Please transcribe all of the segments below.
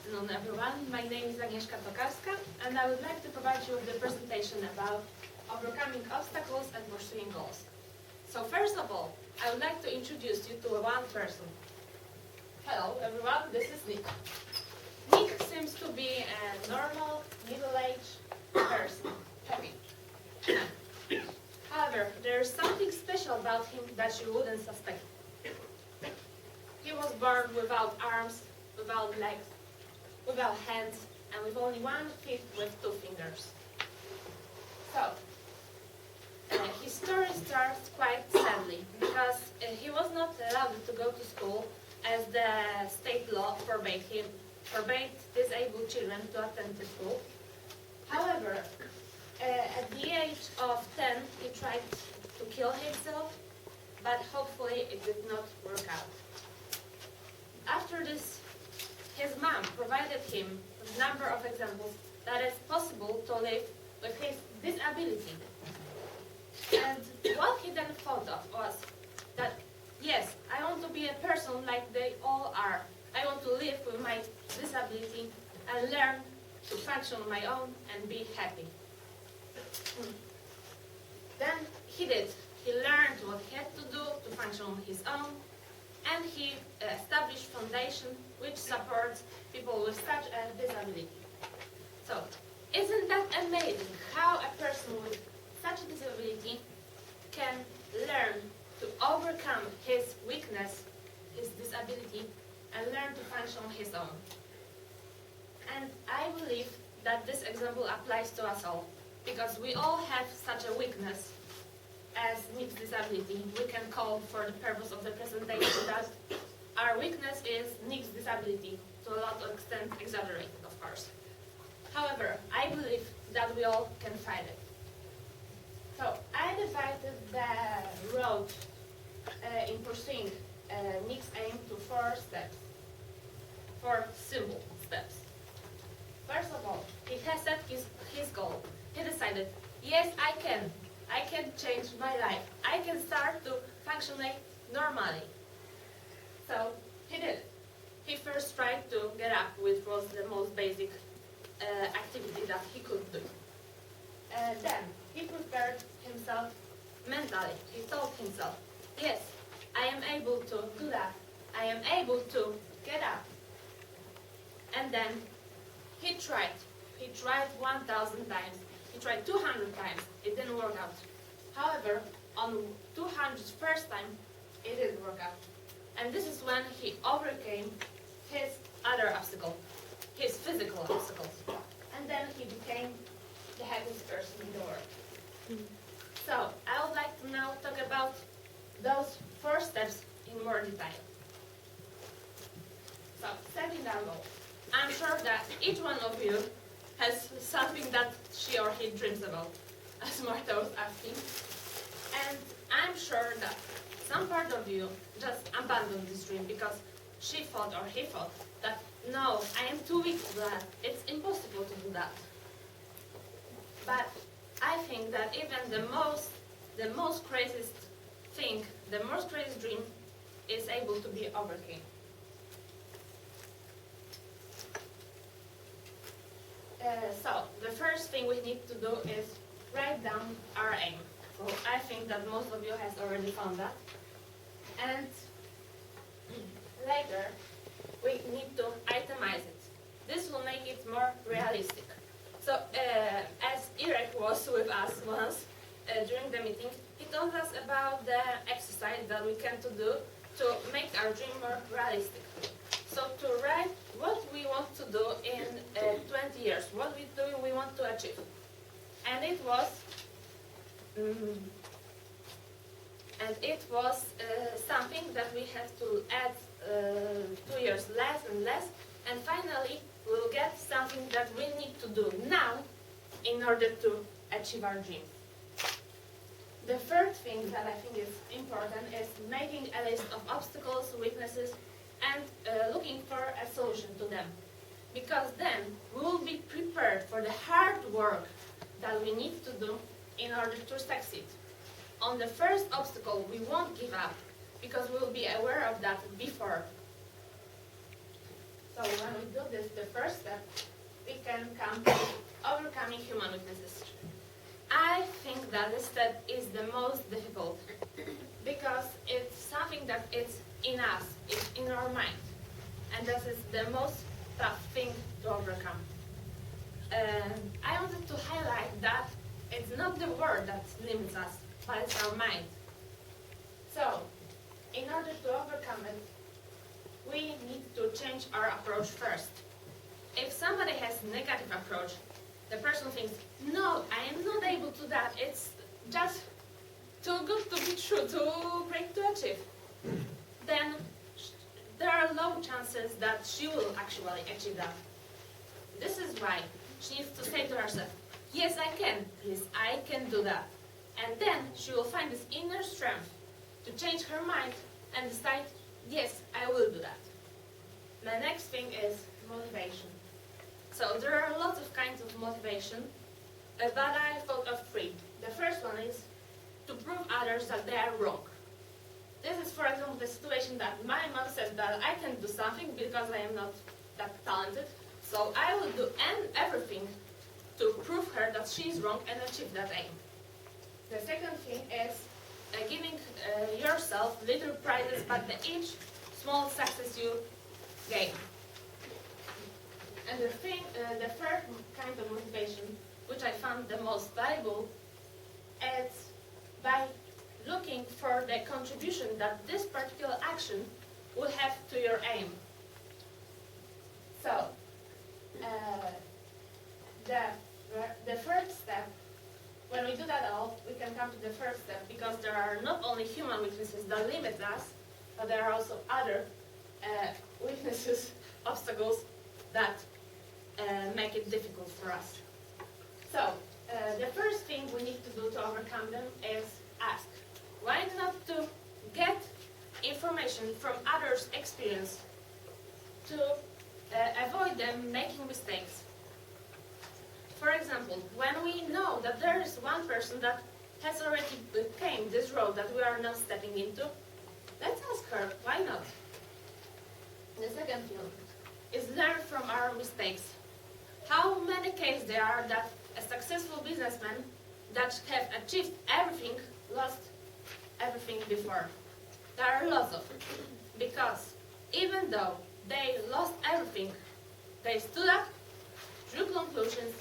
afternoon, everyone. My name is Aga Tokarska, and I would like to provide you with a presentation about overcoming obstacles and pursuing goals. So first of all, I would like to introduce you to one person. Hello, everyone. This is Nick. Nick seems to be a normal, middle-aged person, happy. However, there is something special about him that you wouldn't suspect. He was born without arms, without legs, without hands, and with only one foot with 2 fingers. So, his story starts quite sadly, because he was not allowed to go to school as the state law forbade disabled children to attend the school. However, at the age of 10, he tried to kill himself, but hopefully it did not work out. After this, his mom provided him with a number of examples that it's possible to live with his disability. And what he then thought of was that, yes, I want to be a person like they all are. I want to live with my disability and learn to function on my own and be happy. Then he did. He learned what he had to do to function on his own, and he established a foundation which supports people with such a disability. So, isn't that amazing how a person with such a disability can learn to overcome his weakness, his disability, and learn to function on his own? And I believe that this example applies to us all, because we all have such a weakness as Nick's disability. We can call for the purpose of the presentation that our weakness is Nick's disability, to a lot of extent exaggerated, of course. However, I believe that we all can fight it. So I divided the road in pursuing Nick's aim to 4 steps, 4 simple steps. First of all, he has set his goal. He decided, yes, I can change my life. I can start to function normally. So he did. He first tried to get up, which was the most basic activity that he could do. Then he prepared himself mentally. He told himself, yes, I am able to do that. I am able to get up. And then he tried. He tried 1,000 times. He tried 200 times. It didn't work out. However, on 201st time, it did work out. And this is when he overcame his other obstacle, his physical obstacles. And then he became the happiest person in the world. So, I would like to now talk about those 4 steps in more detail. So, setting our goal. I'm sure that each one of you has something that she or he dreams about, as Marta was asking. And I'm sure that some part of you just abandoned this dream because she thought or he thought that, no, I am too weak to do that. It's impossible to do that. But I think that even the most craziest thing, the most craziest dream is able to be overcome. So, the first thing we need to do is write down our aim. So, I think that most of you has already found that. And later, we need to itemize it. This will make it more realistic. So, as Irek was with us once during the meeting, he told us about the exercise that we can do to make our dream more realistic. So to write what we want to do in 20 years, what we want to achieve. And it was something that we have to add 2 years less and less, and finally we'll get something that we need to do now in order to achieve our dream. The third thing that I think is important is making a list of obstacles, weaknesses, and looking for a solution to them. Because then we will be prepared for the hard work that we need to do in order to succeed. On the first obstacle, we won't give up because we will be aware of that before. So when we do this, the first step, we can come to overcoming human weaknesses. I think that this step is the most difficult because it's something that is in us, it's in our mind. And this is the most tough thing to overcome. I wanted to highlight that it's not the word that limits us, but it's our mind. So, in order to overcome it, we need to change our approach first. If somebody has a negative approach, the person thinks, no, I am not able to do that, it's just too good to be true, too great to achieve. Then there are low chances that she will actually achieve that. This is why she needs to say to herself, yes, I can, yes, I can do that. And then she will find this inner strength to change her mind and decide, yes, I will do that. The next thing is motivation. So there are lots of kinds of motivation, but I thought of three. The first one is to prove others that they are wrong. This is, for example, the situation that my mom says that I can do something because I am not that talented, so I will do everything to prove her that she is wrong and achieve that aim. The second thing is giving yourself little prizes by each small success you gain. And the third kind of motivation, which I found the most valuable, is by looking for the contribution that this particular action will have to your aim. So, the first step, when we do that all, we can come to the first step, because there are not only human weaknesses that limit us, but there are also other weaknesses, obstacles that make it difficult for us. So, the first thing we need to do to overcome them is ask. Why not to get information from others' experience to avoid them making mistakes? For example, when we know that there is one person that has already came this road that we are now stepping into, let's ask her, why not? The second thing is learn from our mistakes. How many cases there are that a successful businessman that have achieved everything lost everything before? There are lots of it. Because even though they lost everything, they stood up, drew conclusions,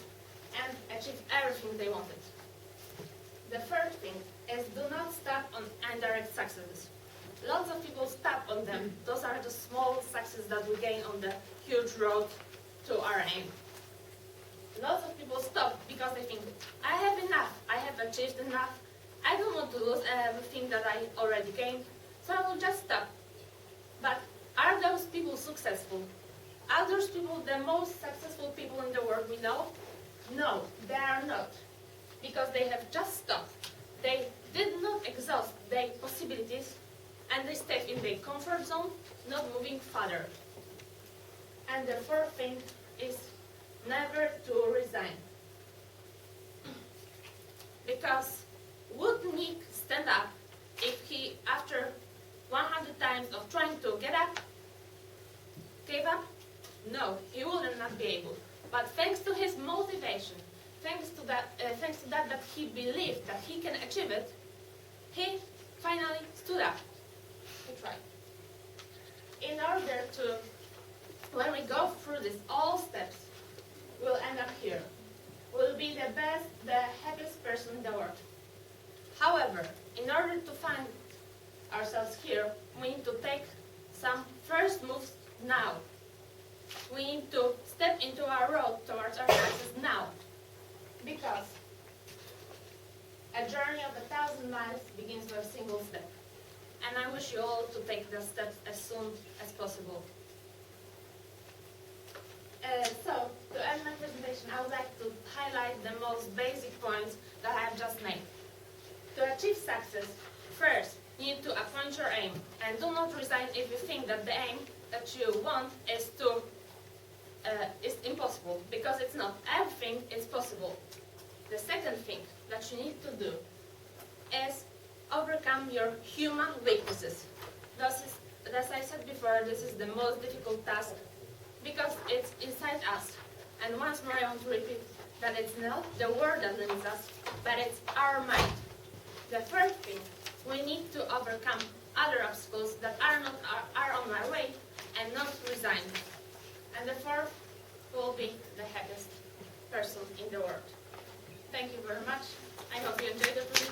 and achieved everything they wanted. The third thing is do not stop on indirect successes. Lots of people stop on them. Those are the small successes that we gain on the huge road to our aim. Lots of people stop because they think, I have enough, I have achieved enough, I don't want to lose everything that I already gained, so I will just stop. But are those people successful? Are those people the most successful people in the world we know? No, they are not. Because they have just stopped. They did not exhaust their possibilities, and they stayed in their comfort zone, not moving further. And the fourth thing is never to resign. Because would Nick stand up if he, after 100 times of trying to get up, gave up? No, he would not be able. But thanks to his motivation, thanks to that he believed that he can achieve it, he finally stood up. He tried. In order to, when we go through these all steps, we'll end up here. We'll be the best, the happiest person in the world. However, in order to find ourselves here, we need to take some first moves now. We need to step into our road towards our success now. Because a journey of 1,000 miles begins with a single step. And I wish you all to take the steps as soon as possible. So, to end my presentation, I would like to highlight the most basic points that I have just made. To achieve success, first, you need to appoint your aim. And do not resign if you think that the aim that you want is impossible, because it's not. Everything is possible. The second thing that you need to do is overcome your human weaknesses. As I said before, this is the most difficult task because it's inside us. And once more I want to repeat that it's not the world that limits us, but it's our mind. The third thing, we need to overcome other obstacles that are on our way and not resign. And the fourth will be the happiest person in the world. Thank you very much. I hope you enjoyed the presentation.